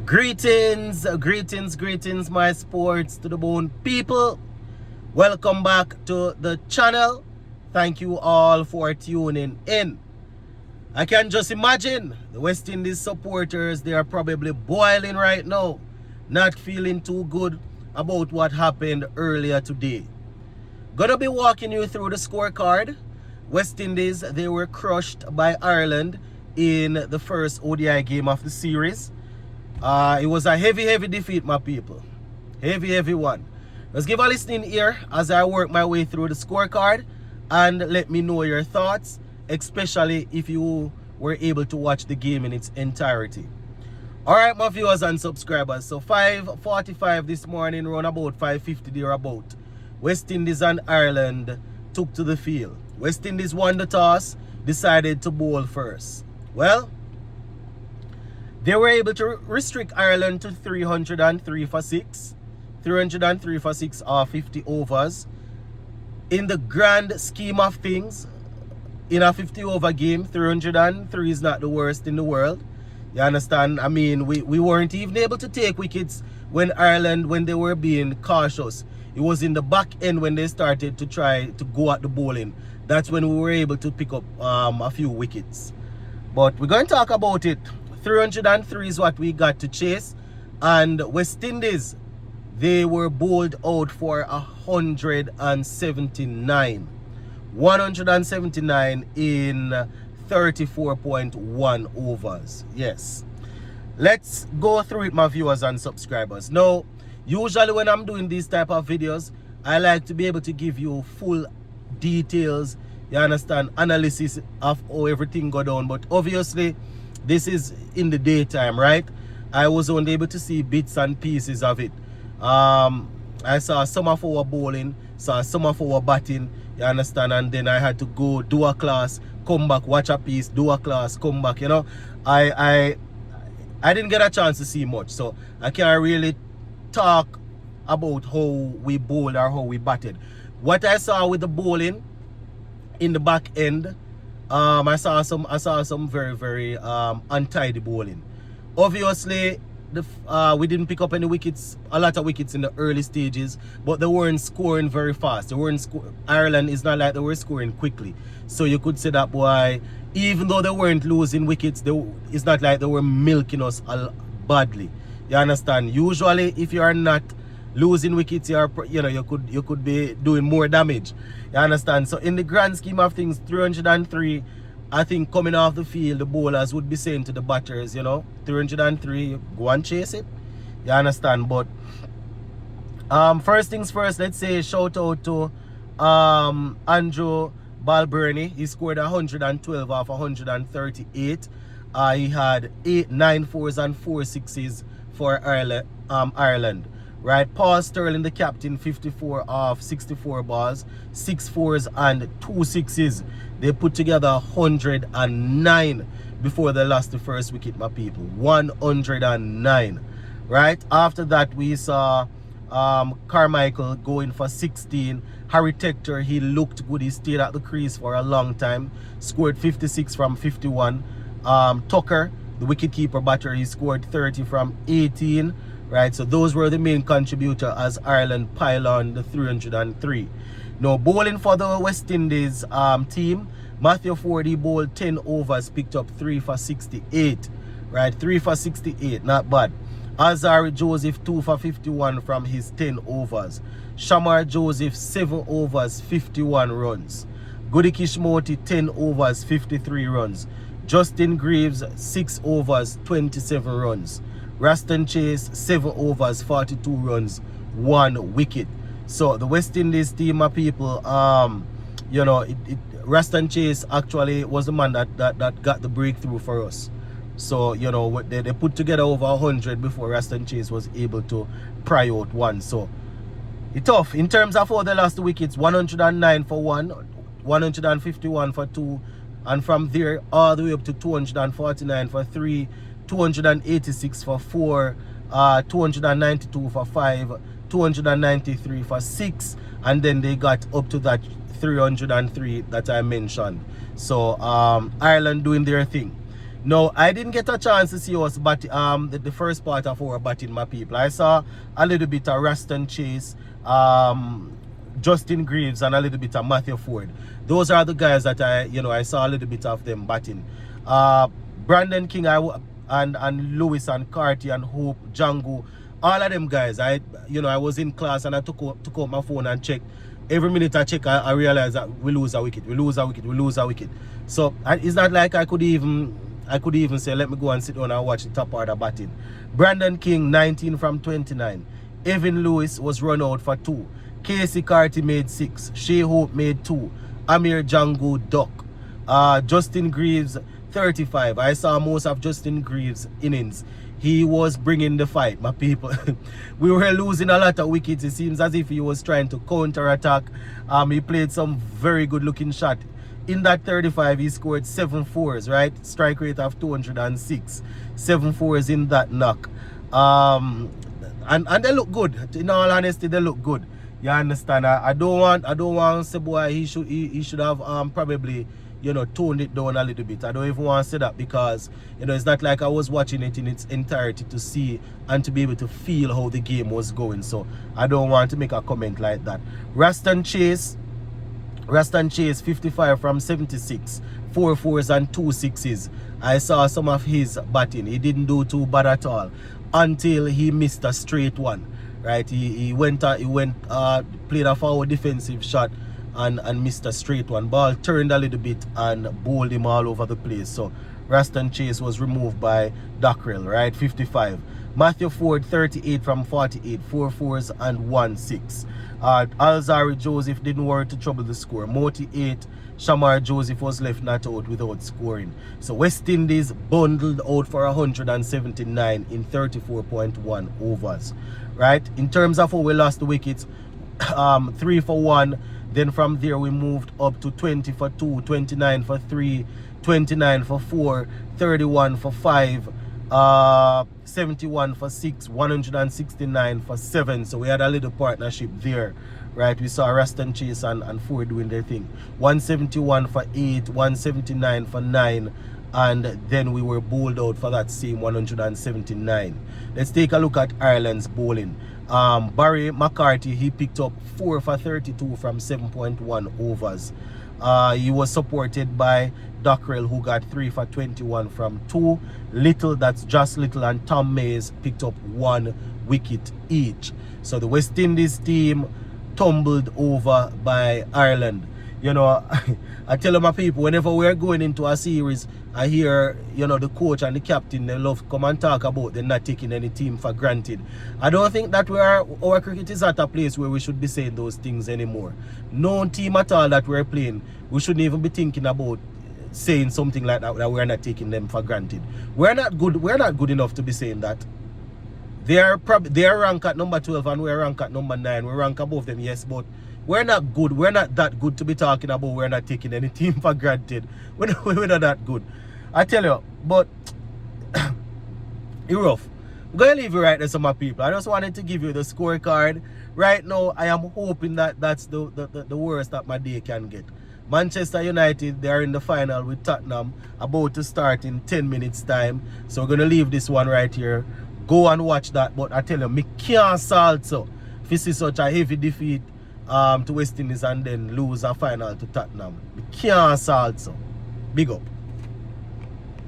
Greetings, my sports to the bone people. Welcome back to the channel. Thank you all for tuning in. I can just imagine the West Indies supporters, they are probably boiling right now, not feeling too good about what happened earlier today. Gonna be walking you through the scorecard. West Indies, they were crushed by Ireland in the first ODI game of the series. It was a heavy defeat, my people. Heavy one. Let's give a listening ear as I work my way through the scorecard and let me know your thoughts, especially if you were able to watch the game in its entirety. Alright, my viewers and subscribers. So 5:45 this morning, around about 5:50 thereabout, West Indies and Ireland took to the field. West Indies won the toss, decided to bowl first. Well, they were able to restrict Ireland to 303 for 6. 303 for 6 or 50 overs. In the grand scheme of things, in a 50 over game, 303 is not the worst in the world. You understand? I mean, we weren't even able to take wickets when Ireland, when they were being cautious. It was in the back end when they started to try to go at the bowling. That's when we were able to pick up a few wickets. But we're going to talk about it. 303 is what we got to chase. And West Indies, they were bowled out for 179. 179 in 34.1 overs. Yes. Let's go through it, my viewers and subscribers. Now, usually when I'm doing these type of videos, I like to be able to give you full details, you understand, analysis of how everything go down. But obviously, this is in the daytime, right? I was only able to see bits and pieces of it. I saw some of our bowling, saw some of our batting, you understand, and then I had to go do a class, come back, watch a piece, do a class, come back, you know. I didn't get a chance to see much, so I can't really talk about how we bowled or how we batted. What I saw with the bowling in the back end, I saw some very untidy bowling. Obviously, we didn't pick up any wickets, a lot of wickets in the early stages, but they weren't scoring very fast. Ireland is not like they were scoring quickly. So you could say that, boy, even though they weren't losing wickets, it's not like they were milking us badly. You understand? Usually, if you are not losing wickets, you could be doing more damage. You understand? So in the grand scheme of things, 303, I think coming off the field, the bowlers would be saying to the batters, 303, go and chase it. You understand? But first things first, let's say shout out to Andrew Balburney. He scored 112 off 138. He had 9 fours and 4 sixes for Ireland. Right, Paul Sterling, the captain, 54 off 64 balls, 6 fours and 2 sixes. They put together 109 before they lost the first wicket, my people. 109. Right, after that we saw Carmichael going for 16. Harry Tector, he looked good. He stayed at the crease for a long time, scored 56 from 51. Tucker, the wicketkeeper batter, he scored 30 from 18. Right, so those were the main contributor as Ireland pile on the 303. Now, bowling for the West Indies team, Matthew Forde, he bowled 10 overs, picked up 3 for 68. Right, 3 for 68, not bad. Azari Joseph, 2 for 51 from his 10 overs. Shamar Joseph, 7 overs, 51 runs. Goody Kishmoti, 10 overs, 53 runs. Justin Greaves, 6 overs, 27 runs. Raston Chase, 7 overs, 42 runs, 1 wicket. So the West Indies team, my people, Raston Chase actually was the man that got the breakthrough for us. So, they put together over 100 before Raston Chase was able to pry out 1. So it's tough. In terms of how they lost the wickets, 109 for 1, 151 for 2, and from there all the way up to 249 for 3, 286 for 4, 292 for 5, 293 for 6, and then they got up to that 303 that I mentioned. So Ireland doing their thing. No, I didn't get a chance to see us but the first part of our batting, my people. I saw a little bit of Raston Chase, Justin Greaves, and a little bit of Matthew Ford. Those are the guys that I saw a little bit of them batting. Brandon King, and Lewis and Carty and Hope, Django, all of them guys. I was in class and I took out my phone and checked. Every minute I check, I realize that we lose a wicket, we lose a wicket, we lose a wicket. So it's not like I could even say, let me go and sit down and watch the top order batting. Brandon King, 19 from 29. Evan Lewis was run out for 2. Casey Carty made 6. Shea Hope made 2. Amir Django duck. Justin Greaves, 35. I saw most of Justin Greaves' innings. He was bringing the fight, my people. We were losing a lot of wickets. It seems as if he was trying to counter-attack. He played some very good-looking shot. In that 35, he scored 7 fours, right? Strike rate of 206. 7 fours in that knock. And they look good. In all honesty, they look good. You understand? I don't want to say, boy, he should have probably, toned it down a little bit. I don't even want to say that because, it's not like I was watching it in its entirety to see and to be able to feel how the game was going. So I don't want to make a comment like that. Raston Chase, 55 from 76. 4 fours and 2 sixes. I saw some of his batting. He didn't do too bad at all until he missed a straight one. Right? He went played a forward defensive shot and missed a straight one. Ball turned a little bit and bowled him all over the place. So Raston Chase was removed by Dockrell, right? 55. Matthew Ford, 38 from 48. 4 fours and 1 6. Alzari Joseph didn't worry to trouble the score. Moti 8. Shamar Joseph was left not out without scoring. So West Indies bundled out for 179 in 34.1 overs. Right? In terms of how we lost the wickets, 3 for 1. Then from there we moved up to 20 for 2, 29 for 3, 29 for 4, 31 for 5, 71 for 6, 169 for 7. So we had a little partnership there. Right, we saw Raston Chase and Ford doing their thing. 171 for 8, 179 for 9, and then we were bowled out for that same 179. Let's take a look at Ireland's bowling. Barry McCarthy, he picked up 4 for 32 from 7.1 overs. He was supported by Dockrell, who got 3 for 21 from 2. Little, that's just Little, and Tom Mays picked up 1 wicket each. So the West Indies team tumbled over by Ireland. I tell my people, whenever we're going into a series, I hear, the coach and the captain, they love to come and talk about them not taking any team for granted. I don't think that our cricket is at a place where we should be saying those things anymore. No team at all that we're playing, we shouldn't even be thinking about saying something like that we're not taking them for granted. We're not good enough to be saying that. They are ranked at number 12 and we're ranked at number 9. We rank above them, yes, but we're not good. We're not that good to be talking about we're not taking any team for granted. We're not that good. I tell you, but it's rough. I'm going to leave you right there, some of my people. I just wanted to give you the scorecard. Right now, I am hoping that that's the worst that my day can get. Manchester United, they are in the final with Tottenham, about to start in 10 minutes time. So we're going to leave this one right here. Go and watch that, but I tell you, me can't salt so if you see such a heavy defeat to West Indies and then lose a final to Tottenham. Me can't salt so. Big up.